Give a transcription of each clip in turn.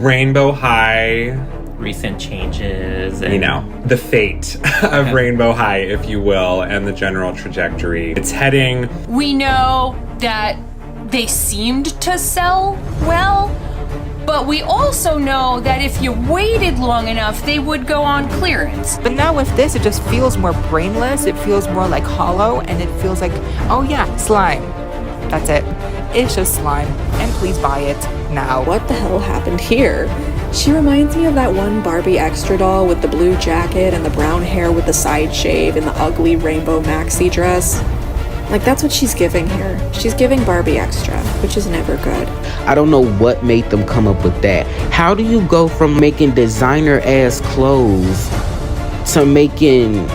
Rainbow High. Recent changes. And, the fate of Rainbow High, if you will, and the general trajectory. It's heading. We know that they seemed to sell well, but we also know that if you waited long enough, they would go on clearance. But now with this, it just feels more brainless. It feels more like hollow, and it feels like, oh yeah, slime. That's it. It's just slime, and please buy it now. What the hell happened here? She reminds me of that one Barbie extra doll with the blue jacket and the brown hair with the side shave and the ugly rainbow maxi dress. Like, that's what she's giving here. She's giving Barbie extra, which is never good. I don't know what made them come up with that. How do you go from making designer-ass clothes to making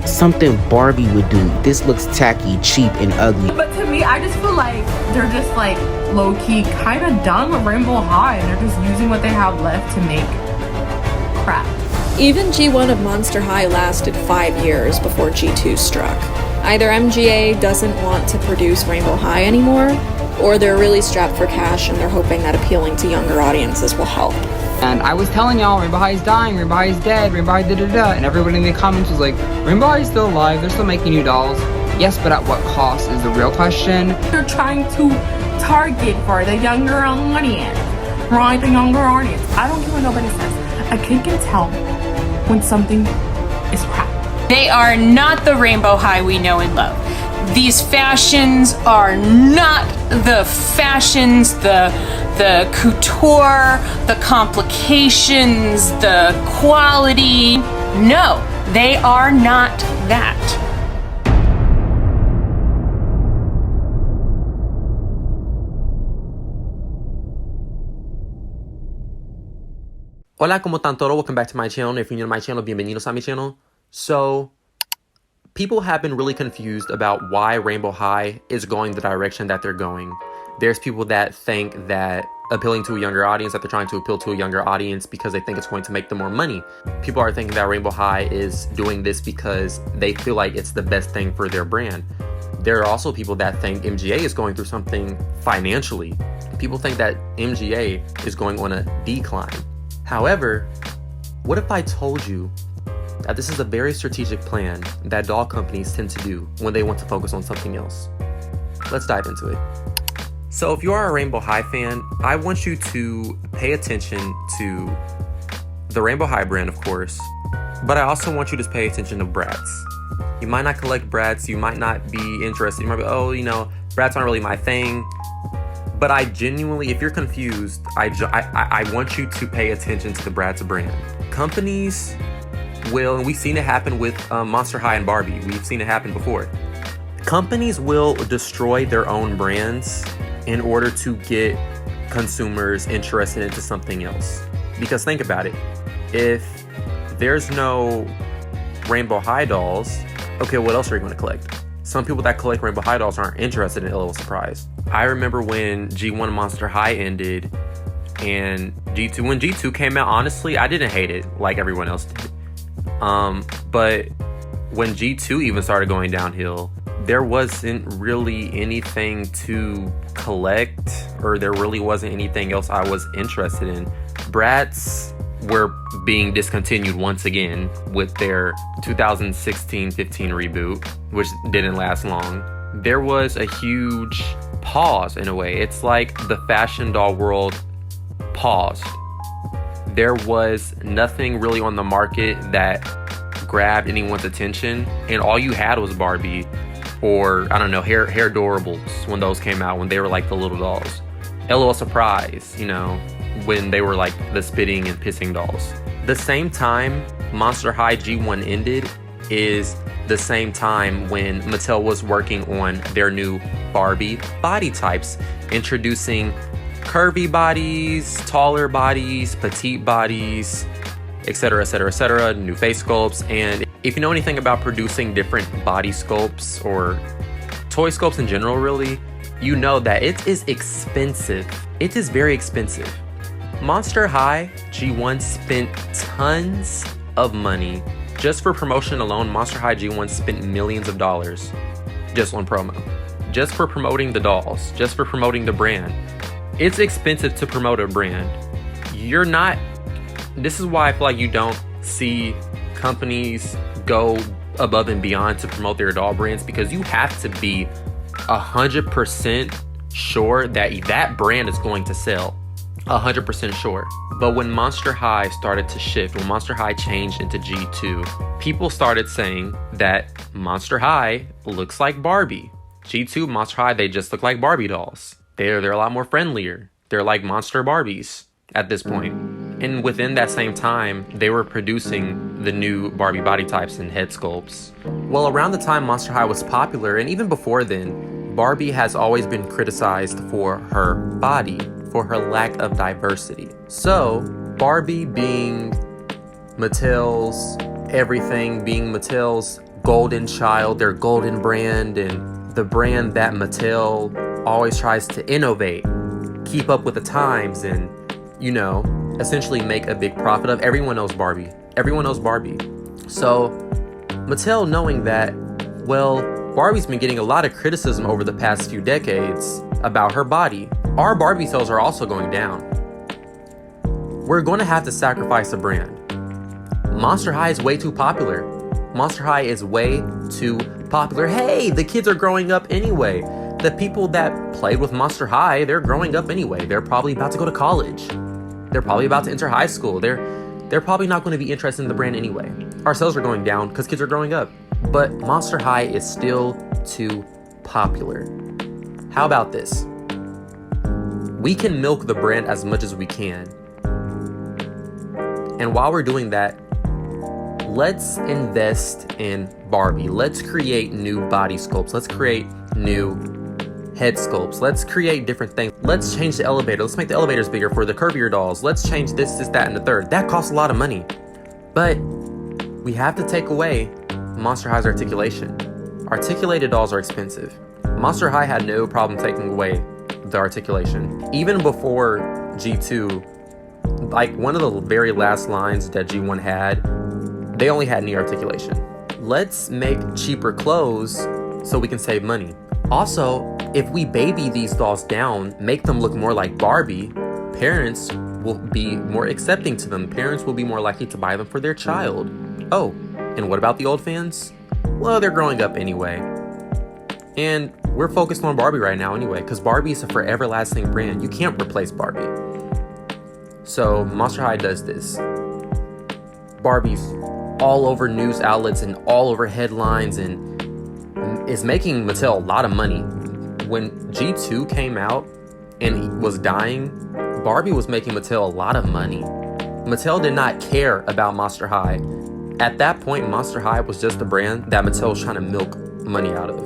something Barbie would do? This looks tacky, cheap, and ugly. But to me, I just feel like they're just like low-key kind of done with Rainbow High, and they're just using what they have left to make crap. Even G1 of Monster High lasted 5 years before G2 struck. Either MGA doesn't want to produce Rainbow High anymore, or they're really strapped for cash and they're hoping that appealing to younger audiences will help. And I was telling y'all, Rainbow High is dying, Rainbow High is dead, Rainbow High da-da-da, and everybody in the comments was like, Rainbow High is still alive, they're still making new dolls. Yes, but at what cost is the real question. They're trying to target for the younger audience, right? The younger audience. I don't care what nobody says. A kid can tell when something is crap. They are not the Rainbow High we know and love. These fashions are not the fashions, the couture, the complications, the quality. No, they are not that. Hola, ¿cómo están todos? Welcome back to my channel. If you're new to my channel, bienvenidos a mi channel. So, people have been really confused about why Rainbow High is going the direction that they're going. There's people that think that appealing to a younger audience, that they're trying to appeal to a younger audience because they think it's going to make them more money. People are thinking that Rainbow High is doing this because they feel like it's the best thing for their brand. There are also people that think MGA is going through something financially. People think that MGA is going on a decline. However, what if I told you that this is a very strategic plan that doll companies tend to do when they want to focus on something else? Let's dive into it. So if you are a Rainbow High fan, I want you to pay attention to the Rainbow High brand, of course, but I also want you to pay attention to Bratz. You might not collect Bratz, you might not be interested, you might be, oh, Bratz aren't really my thing. But I genuinely, if you're confused, I want you to pay attention to the Bratz brand. Companies will, and we've seen it happen with Monster High and Barbie. We've seen it happen before. Companies will destroy their own brands in order to get consumers interested into something else. Because think about it. If there's no Rainbow High dolls, okay, what else are you going to collect? Some people that collect Rainbow High dolls aren't interested in Little Surprise. I remember when G1 Monster High ended and G2, when G2 came out, honestly, I didn't hate it like everyone else did. But when G2 even started going downhill, there wasn't really anything to collect, or there really wasn't anything else I was interested in. Bratz were being discontinued once again with their 2016-15 reboot, which didn't last long. There was a huge pause in a way. It's like the fashion doll world paused. There was nothing really on the market that grabbed anyone's attention, and all you had was Barbie or, I don't know, hair adorables when those came out, when they were like the little dolls. LOL Surprise, when they were like the spitting and pissing dolls. The same time Monster High G1 ended is the same time when Mattel was working on their new Barbie body types, introducing curvy bodies, taller bodies, petite bodies, etc., etc., etc., new face sculpts. And if you know anything about producing different body sculpts or toy sculpts in general, really, you know that it is expensive. It is very expensive. Monster High G1 spent tons of money. Just for promotion alone, Monster High G1 spent millions of dollars just on promo. Just for promoting the dolls, just for promoting the brand. It's expensive to promote a brand. you're not, this is why I feel like you don't see companies go above and beyond to promote their doll brands, because you have to be 100% sure that that brand is going to sell. 100% sure. But when Monster High started to shift, when Monster High changed into G2, people started saying that Monster High looks like Barbie. G2, Monster High, they just look like Barbie dolls. They're a lot more friendlier. They're like monster Barbies at this point. And within that same time, they were producing the new Barbie body types and head sculpts. Well, around the time Monster High was popular, and even before then, Barbie has always been criticized for her body, for her lack of diversity. So, Barbie being Mattel's everything, being Mattel's golden child, their golden brand, and the brand that Mattel always tries to innovate, keep up with the times, and, you know, essentially make a big profit of. Everyone knows Barbie. Everyone knows Barbie. So, Mattel, knowing that, well, Barbie's been getting a lot of criticism over the past few decades about her body. Our Barbie sales are also going down. We're going to have to sacrifice a brand. Monster High is way too popular. Monster High is way too popular. Hey, the kids are growing up anyway. The people that played with Monster High, they're growing up anyway. They're probably about to go to college. They're probably about to enter high school. They're probably not going to be interested in the brand anyway. Our sales are going down because kids are growing up. But Monster High is still too popular. How about this? We can milk the brand as much as we can. And while we're doing that, let's invest in Barbie. Let's create new body sculpts. Let's create new head sculpts. Let's create different things. Let's change the elevator. Let's make the elevators bigger for the curvier dolls. Let's change this, that, and the third. That costs a lot of money. But we have to take away Monster High's articulation. Articulated dolls are expensive. Monster High had no problem taking away the articulation. Even before G2, like one of the very last lines that G1 had, they only had knee articulation. Let's make cheaper clothes so we can save money. Also, if we baby these dolls down, make them look more like Barbie, parents will be more accepting to them. Parents will be more likely to buy them for their child. Oh, and what about the old fans? Well, they're growing up anyway. And we're focused on Barbie right now anyway, because Barbie is a forever lasting brand. You can't replace Barbie. So Monster High does this. Barbie's all over news outlets and all over headlines and is making Mattel a lot of money. When G2 came out and was dying, Barbie was making Mattel a lot of money. Mattel did not care about Monster High. At that point, Monster High was just a brand that Mattel was trying to milk money out of.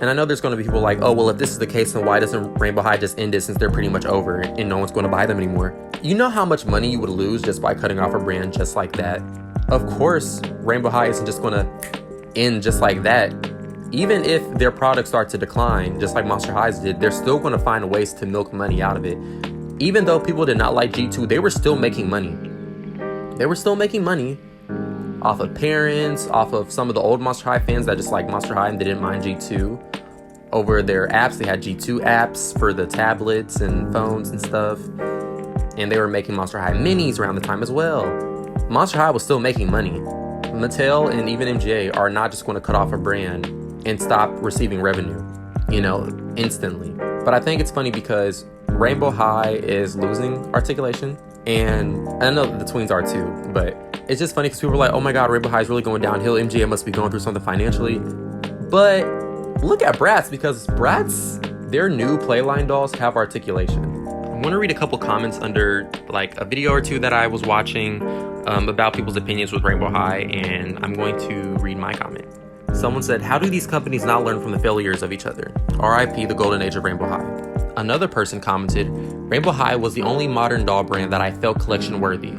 And I know there's going to be people like, oh, well, if this is the case, then why doesn't Rainbow High just end it since they're pretty much over and no one's going to buy them anymore? You know how much money you would lose just by cutting off a brand just like that? Of course, Rainbow High isn't just going to end just like that. Even if their products start to decline, just like Monster High's did, they're still going to find ways to milk money out of it. Even though people did not like G2, they were still making money. They were still making money off of parents, off of some of the old Monster High fans that just like Monster High and they didn't mind G2. Over their apps, they had G2 apps for the tablets and phones and stuff. And they were making Monster High minis around the time as well. Monster High was still making money. Mattel and even MGA are not just going to cut off a brand and stop receiving revenue, instantly. But I think it's funny because Rainbow High is losing articulation, and I know the twins are too, but it's just funny because people are like, oh my god, Rainbow High is really going downhill, MGA must be going through something financially. But look at Bratz, because Bratz, their new Playline dolls have articulation. I want to read a couple comments under like a video or two that I was watching about people's opinions with Rainbow High, and I'm going to read my comment. Someone said, how do these companies not learn from the failures of each other? RIP the golden age of Rainbow High. Another person commented, Rainbow High was the only modern doll brand that I felt collection worthy.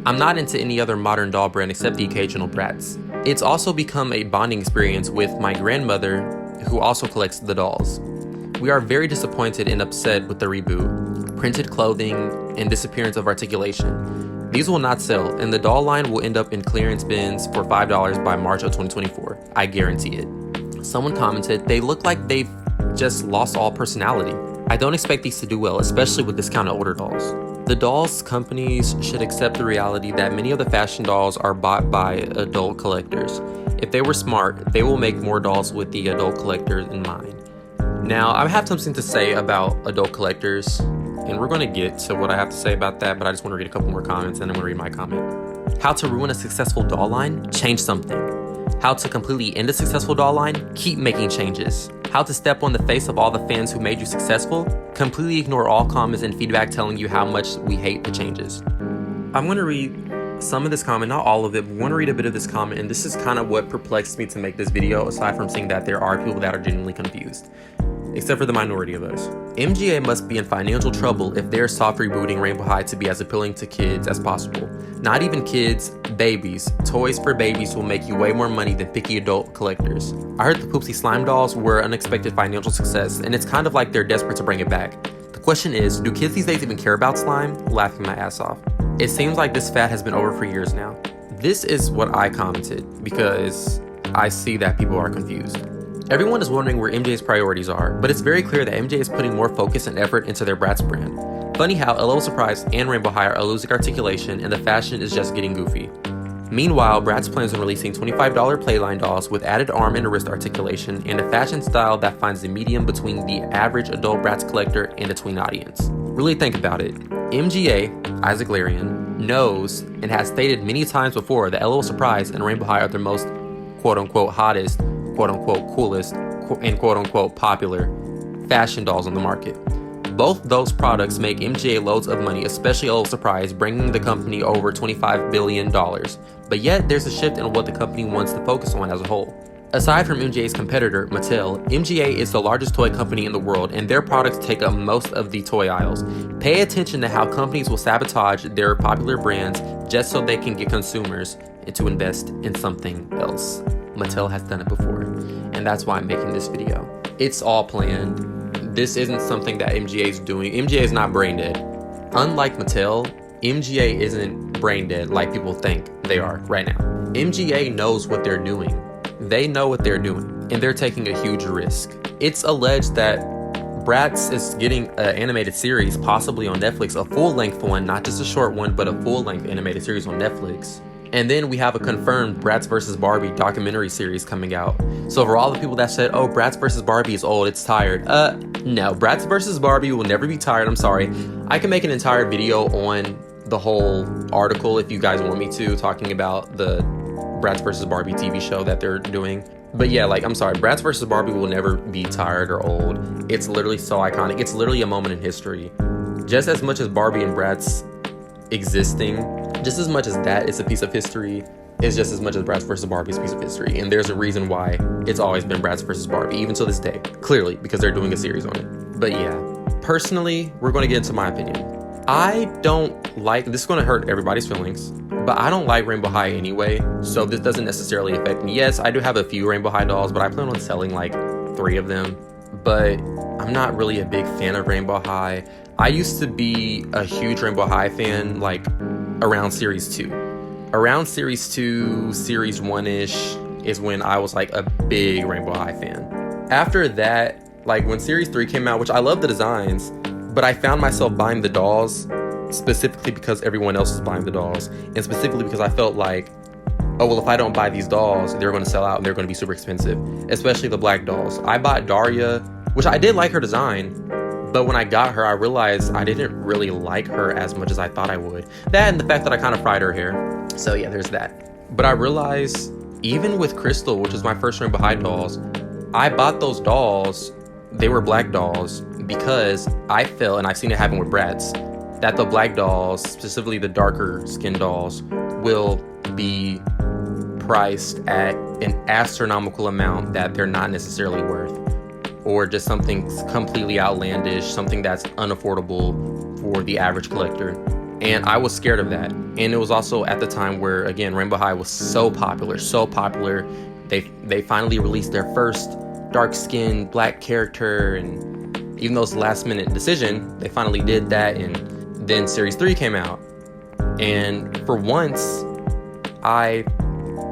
I'm not into any other modern doll brand except the occasional Bratz. It's also become a bonding experience with my grandmother, who also collects the dolls. We are very disappointed and upset with the reboot, printed clothing, and disappearance of articulation. These will not sell, and the doll line will end up in clearance bins for $5 by March of 2024. I guarantee it. Someone commented, they look like they've just lost all personality. I don't expect these to do well, especially with discounted older dolls. The dolls companies should accept the reality that many of the fashion dolls are bought by adult collectors. If they were smart, they will make more dolls with the adult collectors in mind. Now, I have something to say about adult collectors, and we're going to get to what I have to say about that, but I just want to read a couple more comments and I'm going to read my comment. How to ruin a successful doll line? Change something. How to completely end a successful doll line? Keep making changes. How to step on the face of all the fans who made you successful? Completely ignore all comments and feedback telling you how much we hate the changes. I'm going to read some of this comment, not all of it, but I want to read a bit of this comment, and this is kind of what perplexed me to make this video, aside from seeing that there are people that are genuinely confused. Except for the minority of us. MGA must be in financial trouble if they're soft rebooting Rainbow High to be as appealing to kids as possible. Not even kids, babies. Toys for babies will make you way more money than picky adult collectors. I heard the Poopsie Slime dolls were an unexpected financial success, and it's kind of like they're desperate to bring it back. The question is, do kids these days even care about slime? Laughing my ass off. It seems like this fad has been over for years now. This is what I commented, because I see that people are confused. Everyone is wondering where MJ's priorities are, but it's very clear that MJ is putting more focus and effort into their Bratz brand. Funny how LOL Surprise and Rainbow High are losing articulation and the fashion is just getting goofy. Meanwhile, Bratz plans on releasing $25 playline dolls with added arm and wrist articulation and a fashion style that finds the medium between the average adult Bratz collector and the tween audience. Really think about it. MGA, Isaac Larian, knows and has stated many times before that LOL Surprise and Rainbow High are the most quote-unquote hottest, quote-unquote coolest, and quote-unquote popular fashion dolls on the market. Both those products make MGA loads of money, especially LOL Surprise, bringing the company over $25 billion. But yet, there's a shift in what the company wants to focus on as a whole. Aside from MGA's competitor, Mattel, MGA is the largest toy company in the world, and their products take up most of the toy aisles. Pay attention to how companies will sabotage their popular brands just so they can get consumers to invest in something else. Mattel has done it before, and that's why I'm making this video. It's all planned. This isn't something that MGA is doing. MGA is not brain dead. Unlike Mattel, MGA isn't brain dead like people think they are right now. MGA knows what they're doing. They know what they're doing, and they're taking a huge risk. It's alleged that Bratz is getting an animated series, possibly on Netflix, a full-length one, not just a short one, but a full-length animated series on Netflix. And then we have a confirmed Bratz vs. Barbie documentary series coming out. So for all the people that said, oh, Bratz vs. Barbie is old, it's tired. No, Bratz vs. Barbie will never be tired, I'm sorry. I can make an entire video on the whole article if you guys want me to, talking about the Bratz vs. Barbie TV show that they're doing. But yeah, like, I'm sorry, Bratz vs. Barbie will never be tired or old. It's literally so iconic. It's literally a moment in history. Just as much as Barbie and Bratz existing, just as much as that is a piece of history, is just as much as Bratz vs. Barbie is a piece of history. And there's a reason why it's always been Bratz vs. Barbie, even to this day. Clearly, because they're doing a series on it. But yeah, personally, we're going to get into my opinion. I don't like, this is going to hurt everybody's feelings, but I don't like Rainbow High anyway, so this doesn't necessarily affect me. Yes, I do have a few Rainbow High dolls, but I plan on selling like 3 of them. But I'm not really a big fan of Rainbow High. I used to be a huge Rainbow High fan, like around Series 2. Around Series 2, Series 1-ish is when I was like a big Rainbow High fan. After that, like when Series 3 came out, which I love the designs, but I found myself buying the dolls specifically because everyone else was buying the dolls, and specifically because I felt like, oh, well, if I don't buy these dolls, they're going to sell out and they're going to be super expensive, especially the black dolls. I bought Daria, which I did like her design, but when I got her, I realized I didn't really like her as much as I thought I would. That and the fact that I kind of fried her hair. So yeah, there's that. But I realized, even with Crystal, which is my first Rainbow High dolls, I bought those dolls, they were black dolls, because I felt, and I've seen it happen with Bratz, that the black dolls, specifically the darker skin dolls, will be priced at an astronomical amount that they're not necessarily worth, or just something completely outlandish, something that's unaffordable for the average collector. And I was scared of that. And it was also at the time where, again, Rainbow High was so popular. They finally released their first dark-skinned black character, and even though it's a last-minute decision, they finally did that, and then Series 3 came out. And for once, I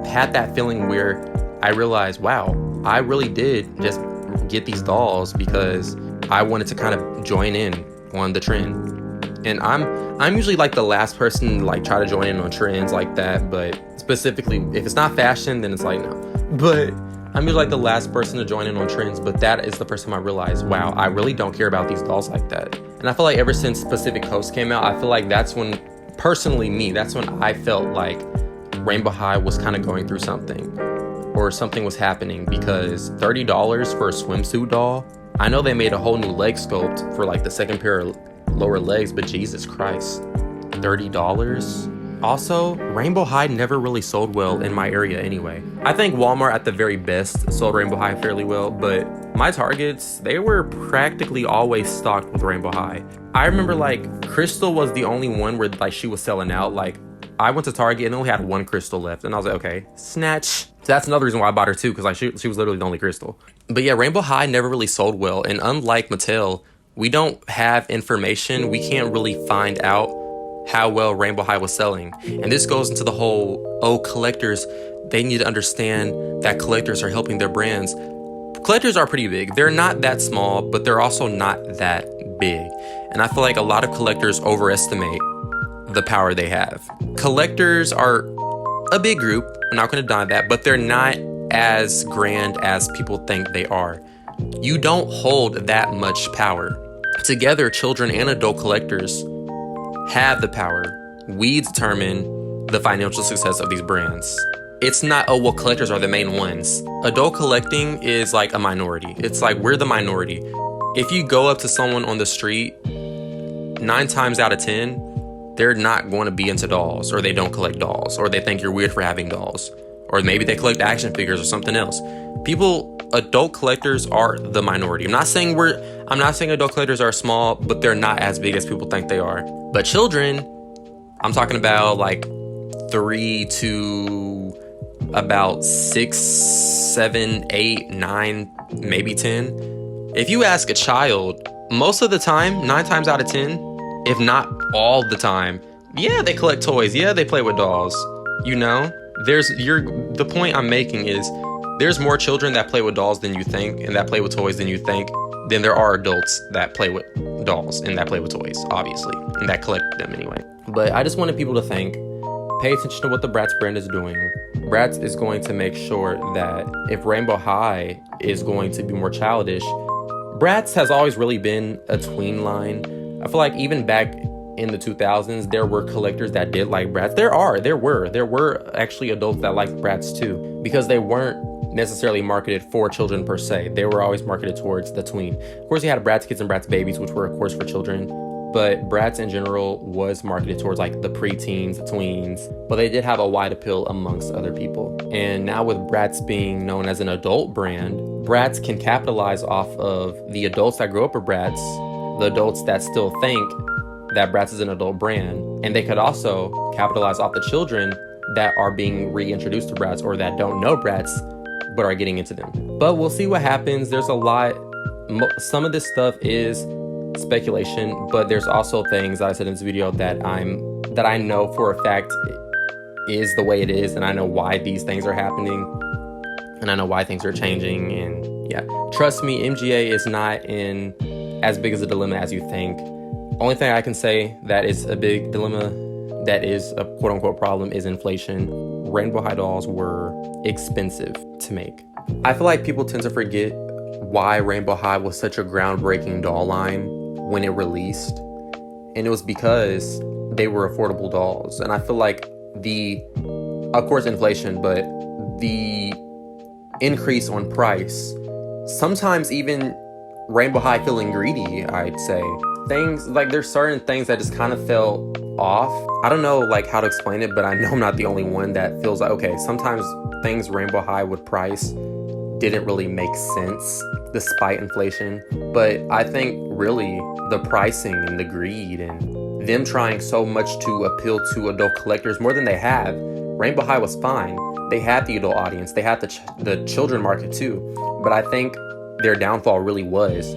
had that feeling where I realized, wow, I really did just get these dolls because I wanted to kind of join in on the trend. And I'm usually like the last person to like try to join in on trends like that, but specifically if it's not fashion, then it's like no. But I'm usually like the last person to join in on trends, but that is the first time I realized, wow, I really don't care about these dolls like that. And I feel like ever since Pacific Coast came out, I feel like that's when, personally me, that's when I felt like Rainbow High was kind of going through something, or something was happening, because $30 for a swimsuit doll, I know they made a whole new leg sculpt for like the second pair of lower legs, but Jesus Christ, $30? Also, Rainbow High never really sold well in my area anyway. I think Walmart at the very best sold Rainbow High fairly well, but my Targets, they were practically always stocked with Rainbow High. I remember like Crystal was the only one where like she was selling out. Like I went to Target and only had one Crystal left, and I was like, okay, snatch. So that's another reason why I bought her too, because like she was literally the only Crystal. But yeah, Rainbow High never really sold well, and unlike Mattel, we don't have information. We can't really find out how well Rainbow High was selling. And this goes into the whole, oh, collectors, they need to understand that collectors are helping their brands. Collectors are pretty big. They're not that small, but they're also not that big. And I feel like a lot of collectors overestimate the power they have. Collectors are a big group, I'm not gonna deny that, but they're not as grand as people think they are. You don't hold that much power. Together, children and adult collectors have the power. We determine the financial success of these brands. It's not, oh, well, collectors are the main ones. Adult collecting is like a minority. It's like we're the minority. If you go up to someone on the street, 9 times out of 10, they're not going to be into dolls, or they don't collect dolls, or they think you're weird for having dolls, or maybe they collect action figures or something else. Adult collectors are the minority. I'm not saying adult collectors are small, but they're not as big as people think they are. But children, I'm talking about like 3 to about 6, 7, 8, 9, maybe 10. If you ask a child, most of the time, 9 times out of 10, if not all the time, yeah, they collect toys. Yeah, they play with dolls. You know, the point I'm making is there's more children that play with dolls than you think, and that play with toys than you think, than there are adults that play with dolls and that play with toys, obviously, and that collect them anyway. But I just wanted people to think, pay attention to what the Bratz brand is doing. Bratz is going to make sure that if Rainbow High is going to be more childish, Bratz has always really been a tween line. I feel like even back in the 2000s, there were collectors that did like Bratz. There were actually adults that liked Bratz too, because they weren't necessarily marketed for children per se. They were always marketed towards the tween. Of course, you had Bratz Kids and Bratz Babies, which were of course for children, but Bratz in general was marketed towards like the preteens, the tweens, but they did have a wide appeal amongst other people. And now with Bratz being known as an adult brand, Bratz can capitalize off of the adults that grew up with Bratz, the adults that still think that Bratz is an adult brand, and they could also capitalize off the children that are being reintroduced to Bratz or that don't know Bratz but are getting into them. But we'll see what happens. There's a lot. Some of this stuff is speculation, but there's also things that I said in this video that I know for a fact is the way it is, and I know why these things are happening, and I know why things are changing. And yeah, trust me, MGA is not in as big as a dilemma as you think. Only thing I can say that is a big dilemma, that is a quote-unquote problem, is inflation. Rainbow High dolls were expensive to make. I feel like people tend to forget why Rainbow High was such a groundbreaking doll line when it released, and it was because they were affordable dolls. And I feel like of course inflation, but the increase on price, sometimes even Rainbow High feeling greedy, I'd say. Things like, there's certain things that just kind of felt off. I don't know like how to explain it, but I know I'm not the only one that feels like, okay, sometimes things Rainbow High would price didn't really make sense despite inflation. But I think really the pricing and the greed and them trying so much to appeal to adult collectors more than they have, Rainbow High was fine. They had the adult audience, they had the children market too. But I think their downfall really was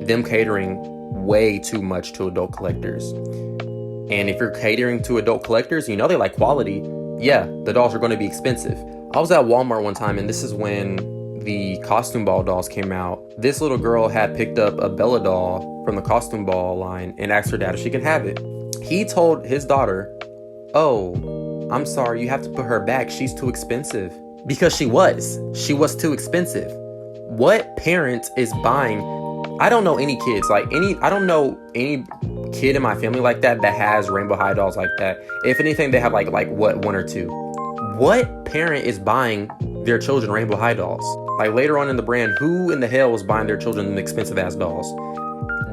them catering way too much to adult collectors. And if you're catering to adult collectors, you know they like quality, yeah, the dolls are going to be expensive. I was at Walmart one time, and this is when the costume ball dolls came out. This little girl had picked up a Bella doll from the costume ball line and asked her dad if she could have it. He told his daughter, "Oh, I'm sorry, you have to put her back. She's too expensive." Because she was too expensive. What parent is buying? I don't know any kids, I don't know any kid in my family like that has Rainbow High dolls like that. If anything, they have like what, one or two. What parent is buying their children Rainbow High dolls? Like later on in the brand, who in the hell was buying their children expensive ass dolls?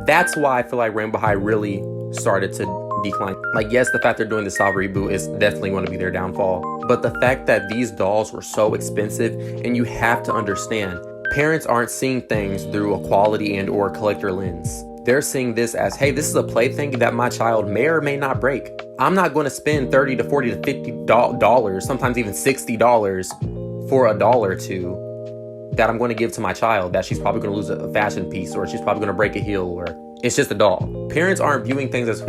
That's why I feel like Rainbow High really started to decline. Like, yes, the fact they're doing the soft reboot is definitely going to be their downfall. But the fact that these dolls were so expensive, and you have to understand, parents aren't seeing things through a quality and or collector lens. They're seeing this as, hey, this is a plaything that my child may or may not break. I'm not going to spend $30 to $40 to $50, sometimes even $60 for a doll or two that I'm going to give to my child that she's probably going to lose a fashion piece, or she's probably going to break a heel, or it's just a doll. Parents aren't viewing things as,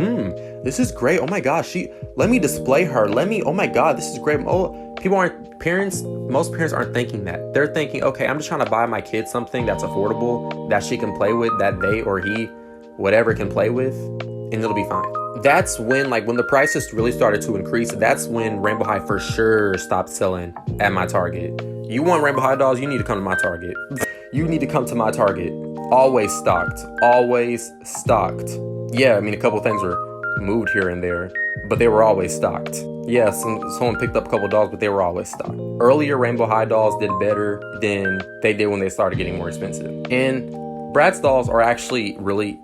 this is great. Oh my gosh, let me display her. Oh my God, this is great. Most parents aren't thinking that. They're thinking, okay, I'm just trying to buy my kid something that's affordable, that she can play with, that they or he, whatever, can play with, and it'll be fine. That's when, when the prices really started to increase, that's when Rainbow High for sure stopped selling at my Target. You want Rainbow High dolls, you need to come to my Target. You need to come to my Target. Always stocked. Always stocked. Yeah, I mean, a couple things were moved here and there, but they were always stocked. Yeah, someone picked up a couple dolls, but they were always stocked. Earlier Rainbow High dolls did better than they did when they started getting more expensive. And Bratz dolls are actually really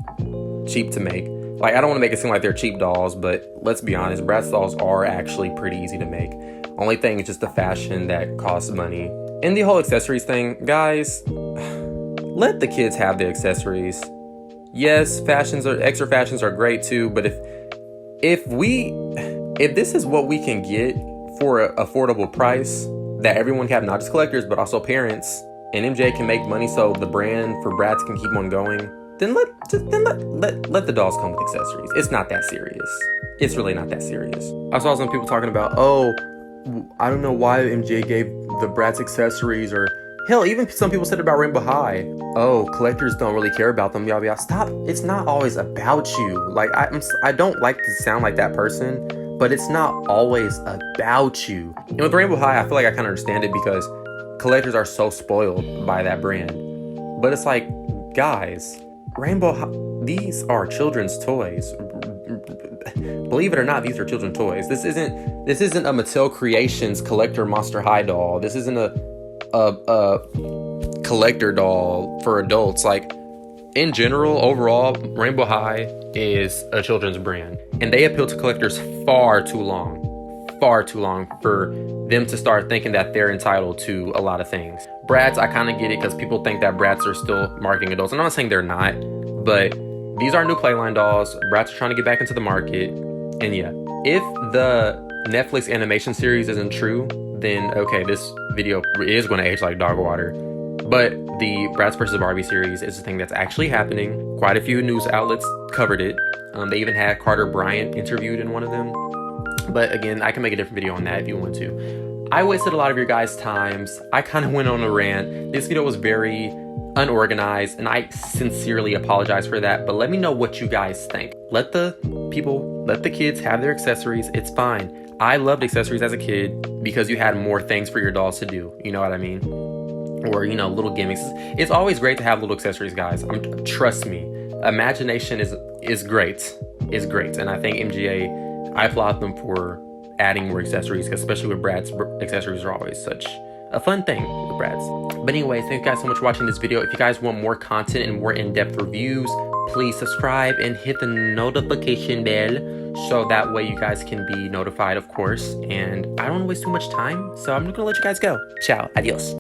cheap to make. I don't want to make it seem like they're cheap dolls, but let's be honest, Bratz dolls are actually pretty easy to make. Only thing is just the fashion that costs money. And the whole accessories thing, guys, let the kids have their accessories. Yes, extra fashions are great too, but if this is what we can get for an affordable price that everyone can have, not just collectors, but also parents, and MJ can make money so the brand for Bratz can keep on going, then let the dolls come with accessories. It's not that serious. It's really not that serious. I saw some people talking about, oh, I don't know why MJ gave the Bratz accessories, or hell, even some people said about Rainbow High. Oh, collectors don't really care about them. Y'all, stop. It's not always about you. I don't like to sound like that person, but it's not always about you. And with Rainbow High, I feel like I kind of understand it because collectors are so spoiled by that brand. But it's like, guys, Rainbow High, these are children's toys. Believe it or not, these are children's toys. This isn't a Mattel Creations collector Monster High doll. This isn't a collector doll for adults. In general, overall, Rainbow High is a children's brand, and they appeal to collectors far too long for them to start thinking that they're entitled to a lot of things. Bratz, I kind of get it because people think that Bratz are still marketing adults. I'm not saying they're not, but these are new Playline dolls. Bratz are trying to get back into the market. And yeah, if the Netflix animation series isn't true, then okay, this video is going to age like dog water. But the Bratz vs. Barbie series is a thing that's actually happening. Quite a few news outlets covered it. They even had Carter Bryant interviewed in one of them. But again, I can make a different video on that if you want to. I wasted a lot of your guys' times. I kind of went on a rant. This video was very unorganized, and I sincerely apologize for that. But let me know what you guys think. Let the kids have their accessories. It's fine. I loved accessories as a kid because you had more things for your dolls to do. You know what I mean? Or, little gimmicks. It's always great to have little accessories, guys. Trust me. Imagination is great. It's great. And I think MGA, I applaud them for adding more accessories, especially with Bratz. Accessories are always such a fun thing with Bratz. But anyways, thank you guys so much for watching this video. If you guys want more content and more in-depth reviews, please subscribe and hit the notification bell so that way you guys can be notified, of course. And I don't want to waste too much time, so I'm just gonna let you guys go. Ciao, adios.